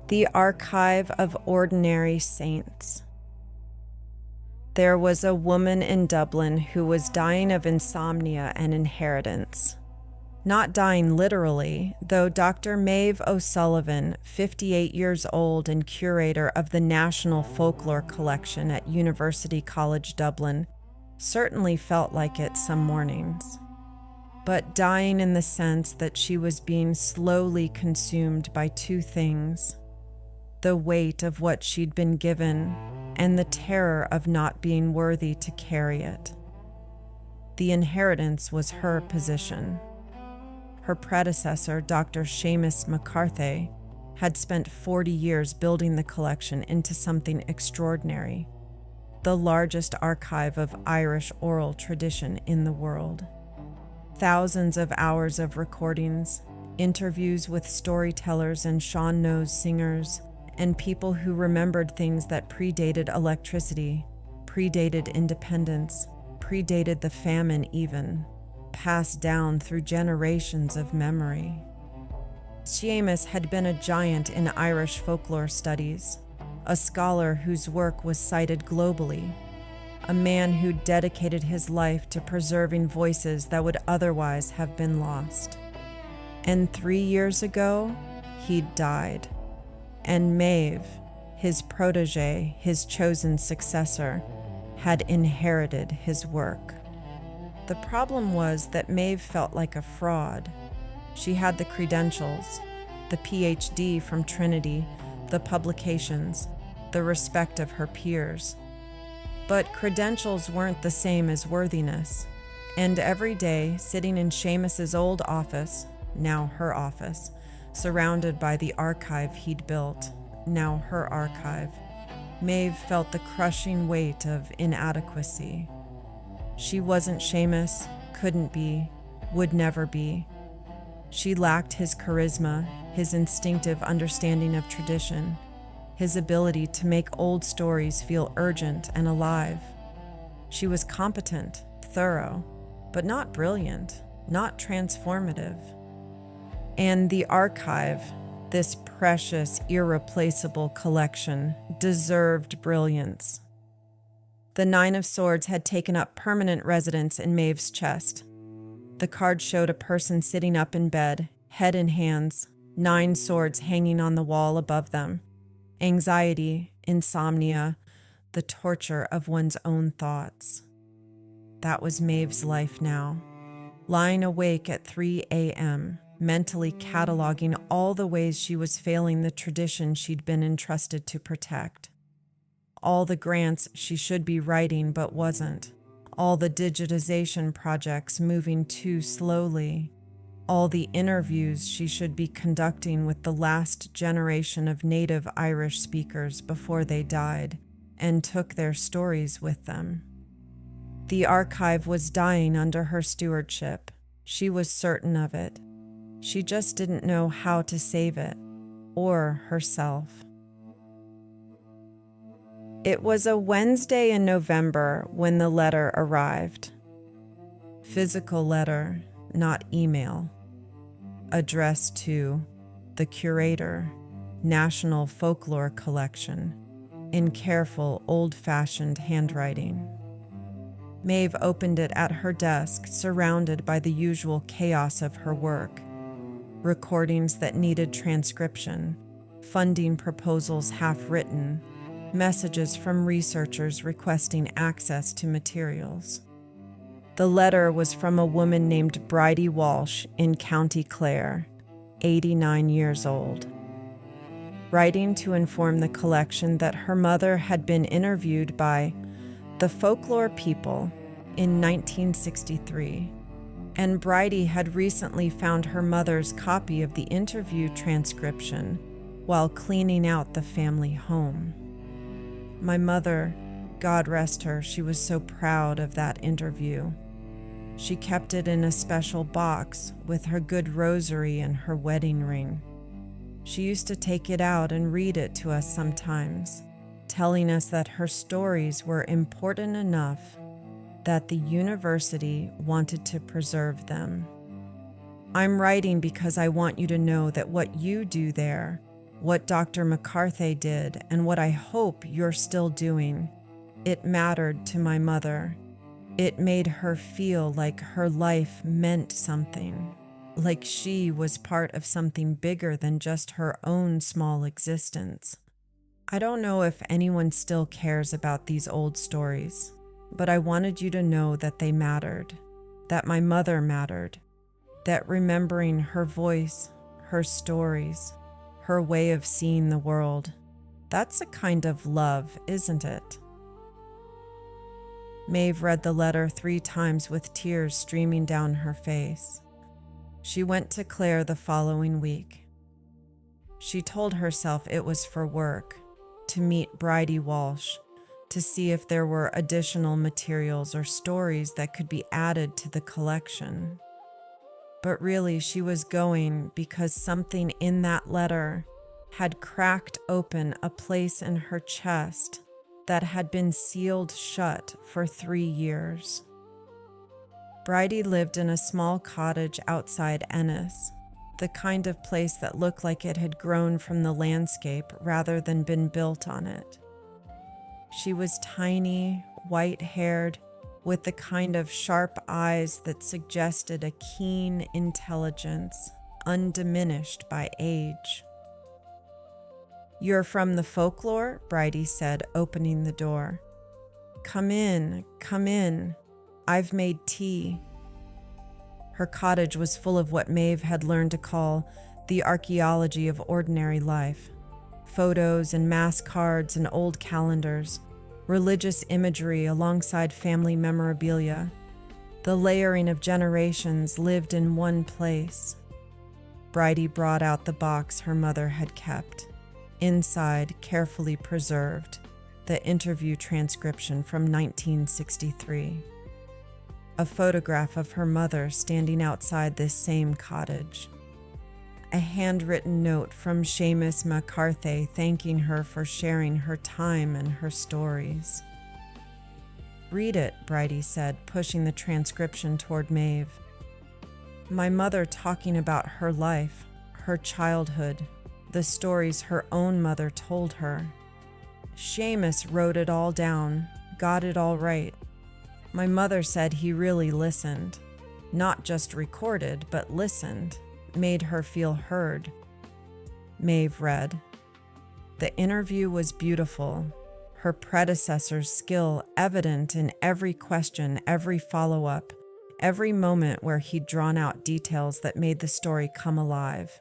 The Archive of Ordinary Saints. There was a woman in Dublin who was dying of insomnia and inheritance. Not dying literally, though Dr. Maeve O'Sullivan, 58 years old and curator of the National Folklore Collection at University College Dublin, certainly felt like it some mornings. But dying in the sense that she was being slowly consumed by two things: the weight of what she'd been given and the terror of not being worthy to carry it. The inheritance was her position. Her predecessor, Dr. Seamus McCarthy, had spent 40 years building the collection into something extraordinary, the largest archive of Irish oral tradition in the world. Thousands of hours of recordings, interviews with storytellers and Sean Knows singers, and people who remembered things that predated electricity, predated independence, predated the famine even, passed down through generations of memory. Seamus had been a giant in Irish folklore studies, a scholar whose work was cited globally, a man who dedicated his life to preserving voices that would otherwise have been lost. And 3 years ago, he'd died. And Maeve, his protege, his chosen successor, had inherited his work. The problem was that Maeve felt like a fraud. She had the credentials, the PhD from Trinity, the publications, the respect of her peers. But credentials weren't the same as worthiness, and every day, sitting in Seamus's old office, now her office, surrounded by the archive he'd built, now her archive, Maeve felt the crushing weight of inadequacy. She wasn't Seamus, couldn't be, would never be. She lacked his charisma, his instinctive understanding of tradition, his ability to make old stories feel urgent and alive. She was competent, thorough, but not brilliant, not transformative. And the archive, this precious, irreplaceable collection, deserved brilliance. The Nine of Swords had taken up permanent residence in Maeve's chest. The card showed a person sitting up in bed, head in hands, 9 swords hanging on the wall above them. Anxiety, insomnia, the torture of one's own thoughts. That was Maeve's life now. Lying awake at 3 a.m., mentally cataloging all the ways she was failing the tradition she'd been entrusted to protect. All the grants she should be writing but wasn't. All the digitization projects moving too slowly. All the interviews she should be conducting with the last generation of native Irish speakers before they died and took their stories with them. The archive was dying under her stewardship. She was certain of it. She just didn't know how to save it, or herself. It was a Wednesday in November when the letter arrived. Physical letter, not email. Addressed to the curator, National Folklore Collection, in careful, old-fashioned handwriting. Maeve opened it at her desk, surrounded by the usual chaos of her work. Recordings that needed transcription, funding proposals half-written, messages from researchers requesting access to materials. The letter was from a woman named Bridie Walsh in County Clare, 89 years old. Writing to inform the collection that her mother had been interviewed by the Folklore people in 1963, and Bridie had recently found her mother's copy of the interview transcription while cleaning out the family home. My mother, God rest her, she was so proud of that interview. She kept it in a special box with her good rosary and her wedding ring. She used to take it out and read it to us sometimes, telling us that her stories were important enough that the university wanted to preserve them. I'm writing because I want you to know that what you do there What Dr. McCarthy did and what I hope you're still doing, it mattered to my mother. It made her feel like her life meant something, like she was part of something bigger than just her own small existence. I don't know if anyone still cares about these old stories, but I wanted you to know that they mattered, that my mother mattered, that remembering her voice, her stories, her way of seeing the world, that's a kind of love, isn't it? Maeve read the letter 3 times with tears streaming down her face. She went to Claire the following week. She told herself it was for work, to meet Bridie Walsh, to see if there were additional materials or stories that could be added to the collection. But really, she was going because something in that letter had cracked open a place in her chest that had been sealed shut for 3 years. Bridie lived in a small cottage outside Ennis, the kind of place that looked like it had grown from the landscape rather than been built on it. She was tiny, white-haired, with the kind of sharp eyes that suggested a keen intelligence, undiminished by age. "You're from the Folklore?" Bridie said, opening the door. Come in, come in. I've made tea." Her cottage was full of what Maeve had learned to call the archaeology of ordinary life. Photos and mass cards and old calendars, religious imagery alongside family memorabilia. The layering of generations lived in one place. Bridie brought out the box her mother had kept. Inside, carefully preserved, the interview transcription from 1963. A photograph of her mother standing outside this same cottage. A handwritten note from Seamus McCarthy thanking her for sharing her time and her stories. "Read it," Bridie said, pushing the transcription toward Maeve. "My mother talking about her life, her childhood, the stories her own mother told her. Seamus wrote it all down, got it all right. My mother said he really listened, not just recorded, but listened, made her feel heard." Maeve read. The interview was beautiful, her predecessor's skill evident in every question, every follow-up, every moment where he'd drawn out details that made the story come alive.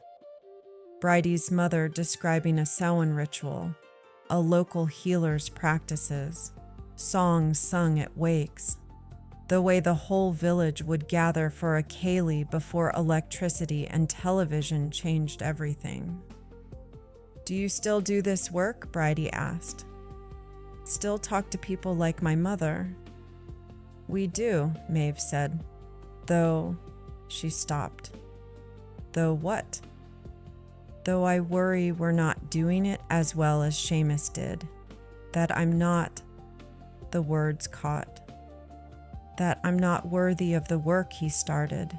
Bridie's mother describing a Samhain ritual, a local healer's practices, songs sung at wakes, the way the whole village would gather for a ceilidh before electricity and television changed everything. "Do you still do this work?" Bridie asked. "Still talk to people like my mother?" "We do," Maeve said. "Though," she stopped. "Though what?" "Though I worry we're not doing it as well as Seamus did. That I'm not," the words caught, "that I'm not worthy of the work he started."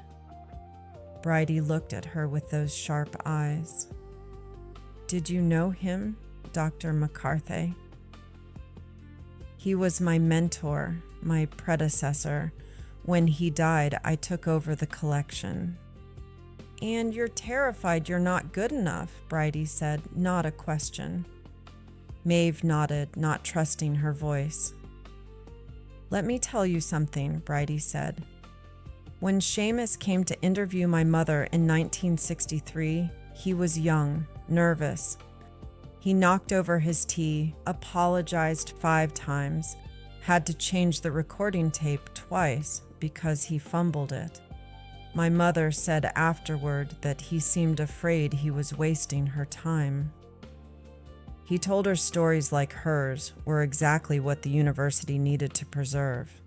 Bridie looked at her with those sharp eyes. "Did you know him, Dr. McCarthy?" "He was my mentor, my predecessor. When he died, I took over the collection." "And you're terrified you're not good enough," Bridie said, not a question. Maeve nodded, not trusting her voice. "Let me tell you something," Bridie said. "When Seamus came to interview my mother in 1963, he was young, nervous. He knocked over his tea, apologized 5 times, had to change the recording tape twice because he fumbled it. My mother said afterward that he seemed afraid he was wasting her time. He told her stories like hers were exactly what the university needed to preserve.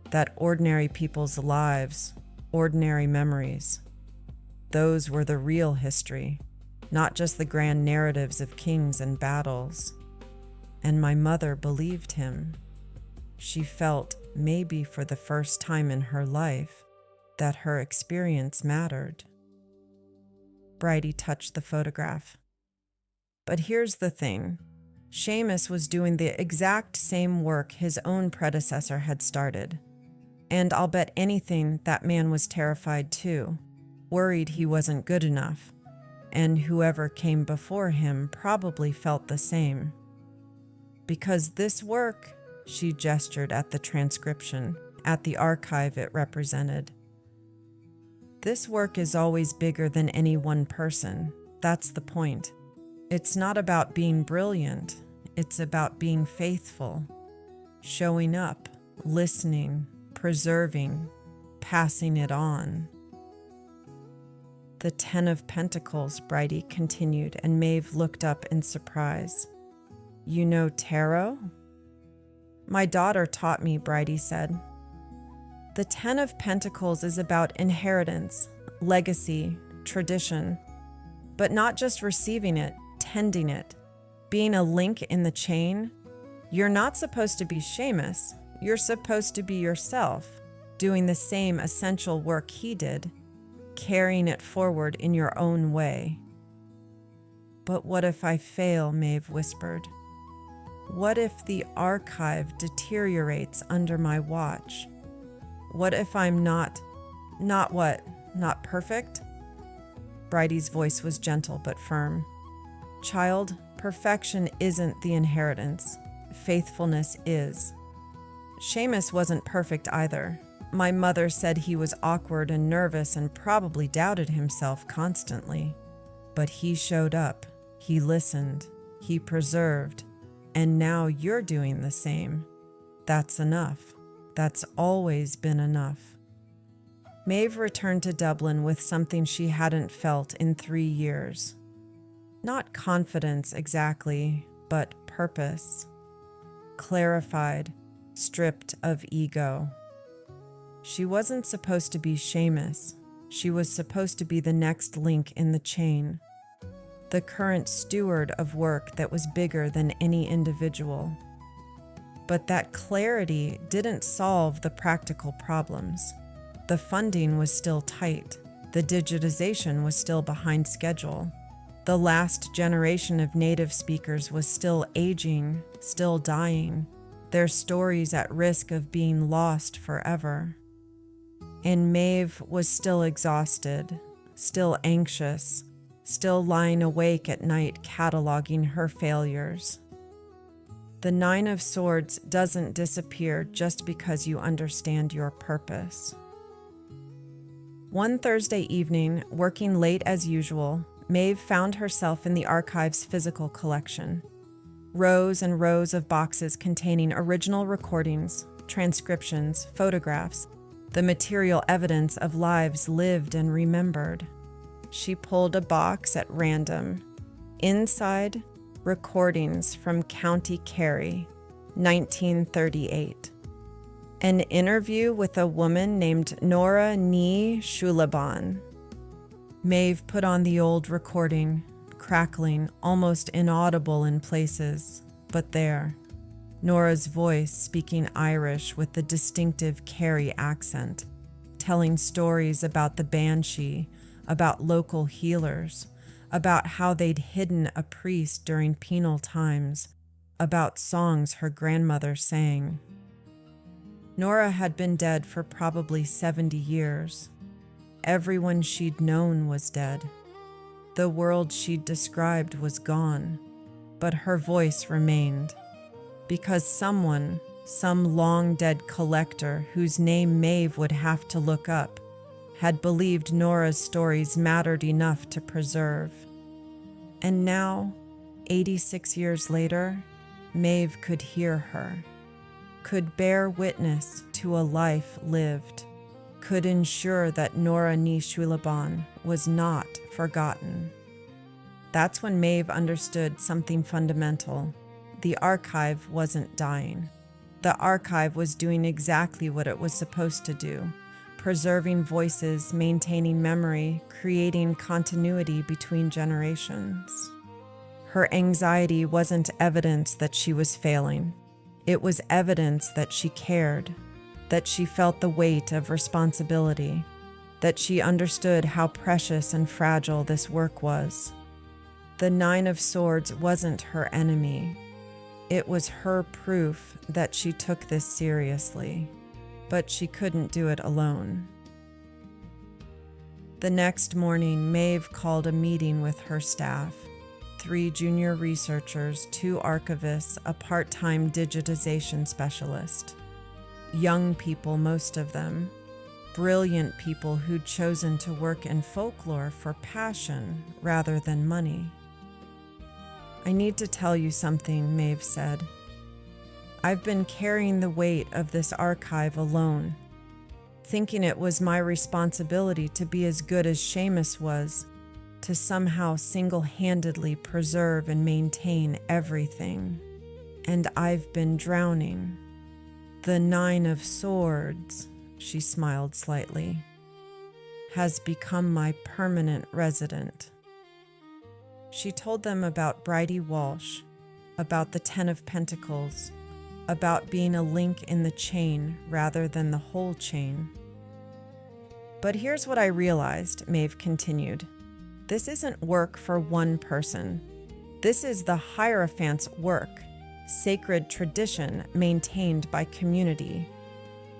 That ordinary people's lives, ordinary memories, those were the real history, not just the grand narratives of kings and battles. And my mother believed him. She felt, maybe for the first time in her life, that her experience mattered." Bridie touched the photograph. But here's the thing. Seamus was doing the exact same work his own predecessor had started. And I'll bet anything that man was terrified too, worried he wasn't good enough. And whoever came before him probably felt the same. Because this work, she gestured at the transcription, at the archive it represented. This work is always bigger than any one person. That's the point. It's not about being brilliant. It's about being faithful, showing up, listening, preserving, passing it on. The 10 of Pentacles, Bridie continued, and Maeve looked up in surprise. You know tarot? My daughter taught me, Bridie said. The 10 of Pentacles is about inheritance, legacy, tradition, but not just receiving it, tending it, being a link in the chain. You're not supposed to be Seamus. You're supposed to be yourself, doing the same essential work he did, carrying it forward in your own way. But what if I fail, Maeve whispered. What if the archive deteriorates under my watch? What if I'm not perfect? Bridie's voice was gentle but firm. Child, perfection isn't the inheritance. Faithfulness is. Seamus wasn't perfect either. My mother said he was awkward and nervous and probably doubted himself constantly. But he showed up. He listened. He preserved. And now you're doing the same. That's enough. That's always been enough. Maeve returned to Dublin with something she hadn't felt in 3 years. Not confidence exactly, but purpose. Clarified, stripped of ego. She wasn't supposed to be Seamus. She was supposed to be the next link in the chain. The current steward of work that was bigger than any individual. But that clarity didn't solve the practical problems. The funding was still tight. The digitization was still behind schedule. The last generation of native speakers was still aging, still dying, their stories at risk of being lost forever. And Maeve was still exhausted, still anxious, still lying awake at night cataloging her failures. The 9 of Swords doesn't disappear just because you understand your purpose. One Thursday evening, working late as usual, Maeve found herself in the archive's physical collection. Rows and rows of boxes containing original recordings, transcriptions, photographs, the material evidence of lives lived and remembered. She pulled a box at random. Inside, recordings from County Kerry, 1938. An interview with a woman named Nora Ní Shulaban. Maeve put on the old recording, crackling, almost inaudible in places, but there. Nora's voice speaking Irish with the distinctive Kerry accent, telling stories about the banshee, about local healers, about how they'd hidden a priest during penal times, about songs her grandmother sang. Nora had been dead for probably 70 years. Everyone she'd known was dead. The world she'd described was gone, but her voice remained. Because someone, some long-dead collector whose name Maeve would have to look up, had believed Nora's stories mattered enough to preserve. And now, 86 years later, Maeve could hear her, could bear witness to a life lived, could ensure that Nora Ní Shulaban was not forgotten. That's when Maeve understood something fundamental. The archive wasn't dying. The archive was doing exactly what it was supposed to do, preserving voices, maintaining memory, creating continuity between generations. Her anxiety wasn't evidence that she was failing. It was evidence that she cared, that she felt the weight of responsibility, that she understood how precious and fragile this work was. The Nine of Swords wasn't her enemy. It was her proof that she took this seriously, but she couldn't do it alone. The next morning, Maeve called a meeting with her staff: 3 junior researchers, 2 archivists, a part-time digitization specialist. Young people, most of them. Brilliant people who'd chosen to work in folklore for passion rather than money. "I need to tell you something," Maeve said. "I've been carrying the weight of this archive alone, thinking it was my responsibility to be as good as Seamus was, to somehow single-handedly preserve and maintain everything. And I've been drowning. The Nine of Swords," she smiled slightly, "has become my permanent resident." She told them about Bridie Walsh, about the 10 of Pentacles, about being a link in the chain rather than the whole chain. "But here's what I realized," Maeve continued. "This isn't work for one person. This is the Hierophant's work, sacred tradition maintained by community.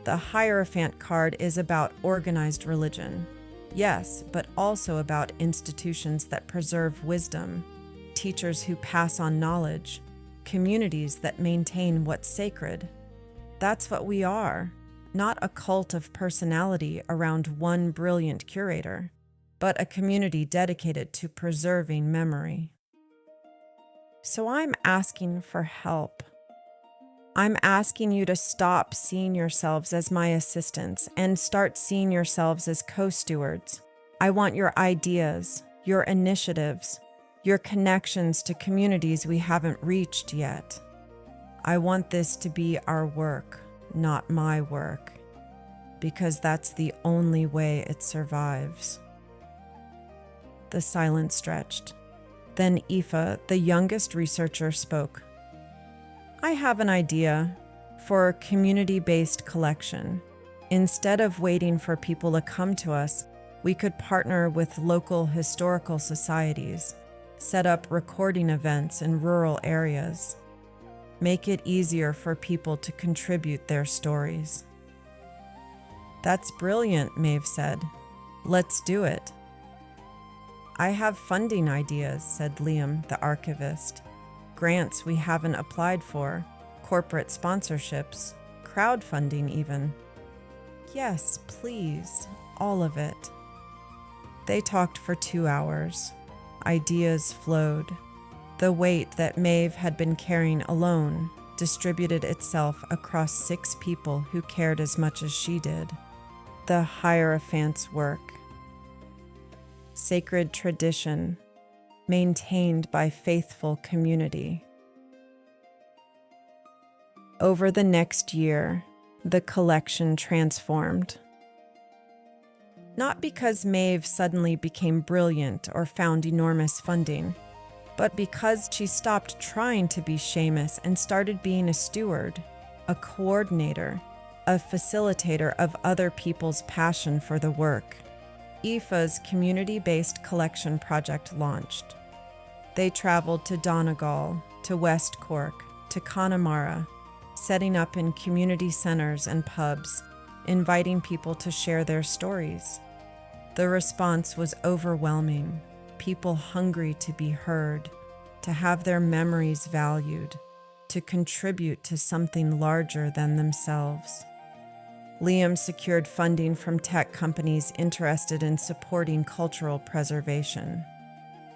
The Hierophant card is about organized religion, yes, but also about institutions that preserve wisdom, teachers who pass on knowledge, communities that maintain what's sacred. That's what we are, not a cult of personality around one brilliant curator, but a community dedicated to preserving memory. So I'm asking for help. I'm asking you to stop seeing yourselves as my assistants and start seeing yourselves as co-stewards. I want your ideas, your initiatives, your connections to communities we haven't reached yet. I want this to be our work, not my work, because that's the only way it survives." The silence stretched. Then Aoife, the youngest researcher, spoke. "I have an idea for a community-based collection. Instead of waiting for people to come to us, we could partner with local historical societies, set up recording events in rural areas, make it easier for people to contribute their stories." "That's brilliant," Maeve said. "Let's do it." "I have funding ideas," said Liam, the archivist. "Grants we haven't applied for, corporate sponsorships, crowdfunding even." "Yes, please, all of it." They talked for 2 hours. Ideas flowed. The weight that Maeve had been carrying alone distributed itself across 6 people who cared as much as she did. The Hierophant's work. Sacred tradition, maintained by faithful community. Over the next year, the collection transformed. Not because Maeve suddenly became brilliant or found enormous funding, but because she stopped trying to be Seamus and started being a steward, a coordinator, a facilitator of other people's passion for the work. Aoife's community-based collection project launched. They traveled to Donegal, to West Cork, to Connemara, setting up in community centers and pubs, inviting people to share their stories. The response was overwhelming. People hungry to be heard, to have their memories valued, to contribute to something larger than themselves. Liam secured funding from tech companies interested in supporting cultural preservation.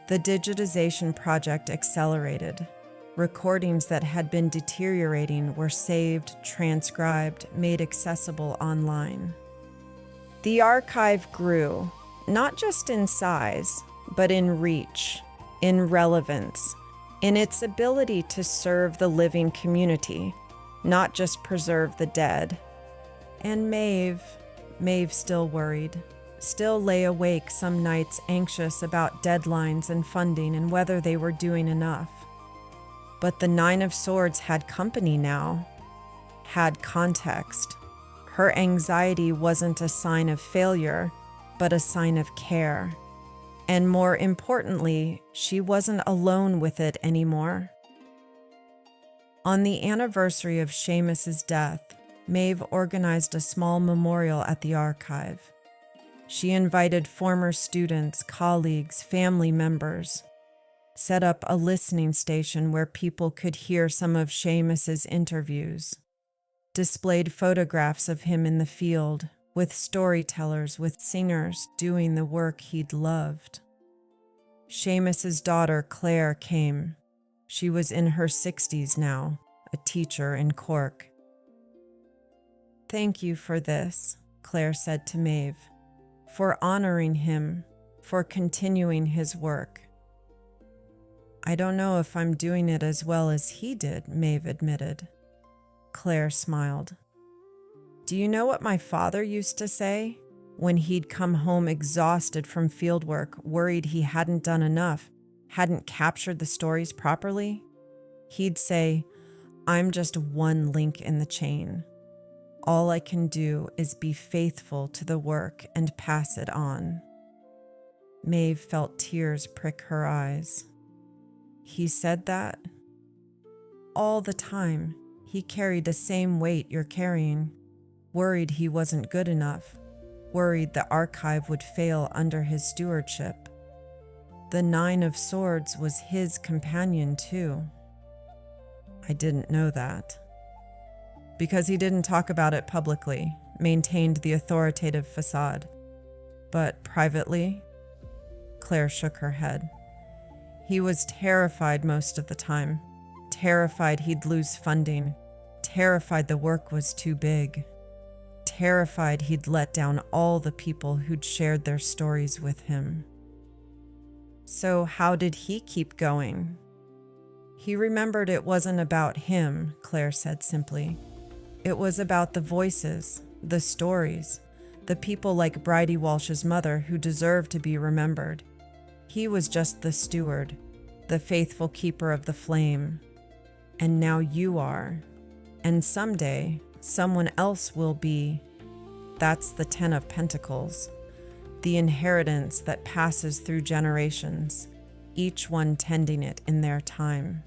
The digitization project accelerated. Recordings that had been deteriorating were saved, transcribed, made accessible online. The archive grew, not just in size, but in reach, in relevance, in its ability to serve the living community, not just preserve the dead. And Maeve still worried, still lay awake some nights anxious about deadlines and funding and whether they were doing enough. But the Nine of Swords had company now, had context. Her anxiety wasn't a sign of failure, but a sign of care. And more importantly, she wasn't alone with it anymore. On the anniversary of Seamus's death, Maeve organized a small memorial at the archive. She invited former students, colleagues, family members, set up a listening station where people could hear some of Seamus's interviews, displayed photographs of him in the field, with storytellers, with singers doing the work he'd loved. Seamus's daughter, Claire, came. She was in her 60s now, a teacher in Cork. "Thank you for this," Claire said to Maeve, "for honoring him, for continuing his work." "I don't know if I'm doing it as well as he did," Maeve admitted. Claire smiled. "Do you know what my father used to say? When he'd come home exhausted from fieldwork, worried he hadn't done enough, hadn't captured the stories properly? He'd say, 'I'm just one link in the chain. All I can do is be faithful to the work and pass it on.'" Maeve felt tears prick her eyes. "He said that?" "All the time. He carried the same weight you're carrying. Worried he wasn't good enough. Worried the archive would fail under his stewardship. The 9 of Swords was his companion too." "I didn't know that." "Because he didn't talk about it publicly, maintained the authoritative facade. But privately?" Claire shook her head. "He was terrified most of the time. Terrified he'd lose funding. Terrified the work was too big. Terrified he'd let down all the people who'd shared their stories with him." "So how did he keep going?" "He remembered it wasn't about him," Claire said simply. "It was about the voices, the stories, the people like Bridie Walsh's mother who deserved to be remembered. He was just the steward, the faithful keeper of the flame. And now you are. And someday, someone else will be. That's the 10 of Pentacles, the inheritance that passes through generations, each one tending it in their time."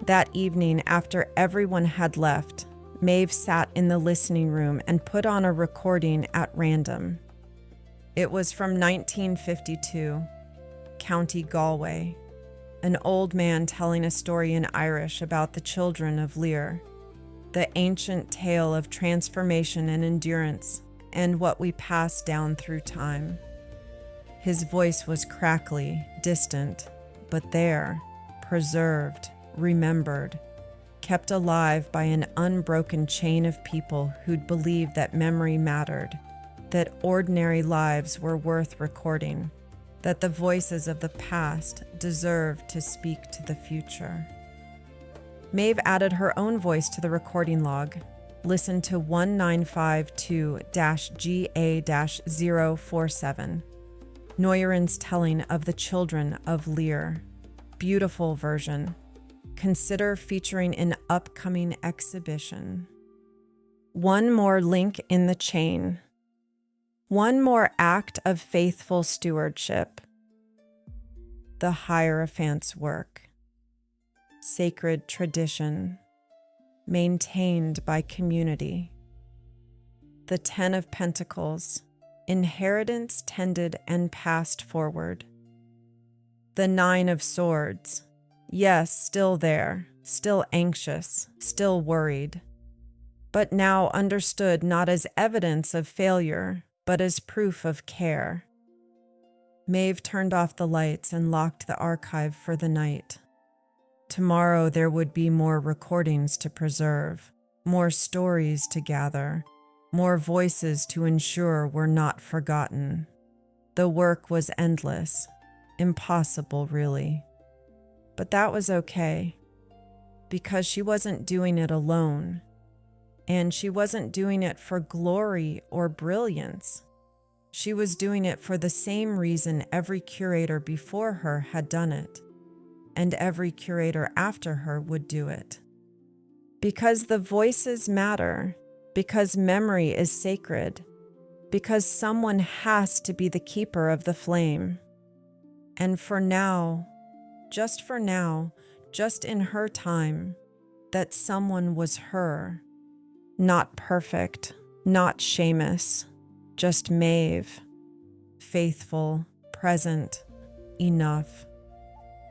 That evening, after everyone had left, Maeve sat in the listening room and put on a recording at random. It was from 1952, County Galway, an old man telling a story in Irish about the children of Lear, the ancient tale of transformation and endurance, and what we pass down through time. His voice was crackly, distant, but there, preserved, remembered, kept alive by an unbroken chain of people who'd believed that memory mattered, that ordinary lives were worth recording, that the voices of the past deserved to speak to the future. Maeve added her own voice to the recording log. Listen to 1952-GA-047. Neuerin's telling of the children of Lear. Beautiful version. Consider featuring an upcoming exhibition. One more link in the chain. One more act of faithful stewardship. The Hierophant's work. Sacred tradition, maintained by community. The 10 of Pentacles, inheritance tended and passed forward. The 9 of Swords, yes, still there, still anxious, still worried, but now understood not as evidence of failure, but as proof of care. Maeve turned off the lights and locked the archive for the night. Tomorrow there would be more recordings to preserve, more stories to gather, more voices to ensure were not forgotten. The work was endless, impossible really. But that was okay, because she wasn't doing it alone, and she wasn't doing it for glory or brilliance. She was doing it for the same reason every curator before her had done it, and every curator after her would do it. Because the voices matter, because memory is sacred, because someone has to be the keeper of the flame. And for now, just in her time, that someone was her. Not perfect, not Seamus, just Maeve. Faithful, present, enough.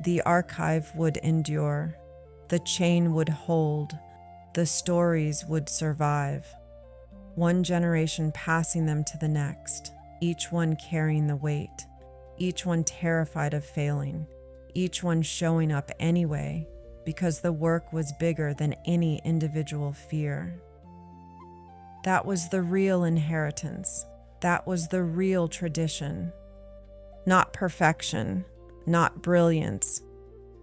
The archive would endure. The chain would hold. The stories would survive. One generation passing them to the next, each one carrying the weight, each one terrified of failing, each one showing up anyway, because the work was bigger than any individual fear. That was the real inheritance. That was the real tradition. Not perfection, not brilliance,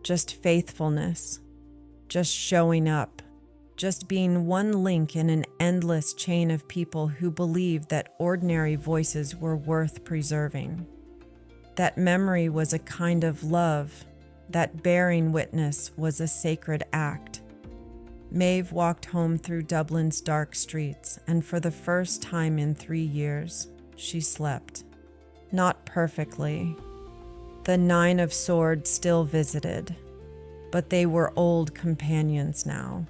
just faithfulness, just showing up, just being one link in an endless chain of people who believed that ordinary voices were worth preserving. That memory was a kind of love, that bearing witness was a sacred act. Maeve walked home through Dublin's dark streets, and for the first time in 3 years, she slept. Not perfectly. The 9 of Swords still visited, but they were old companions now.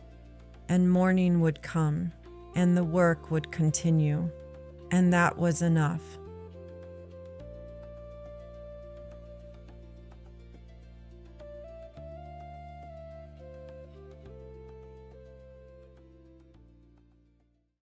And morning would come, and the work would continue, and that was enough.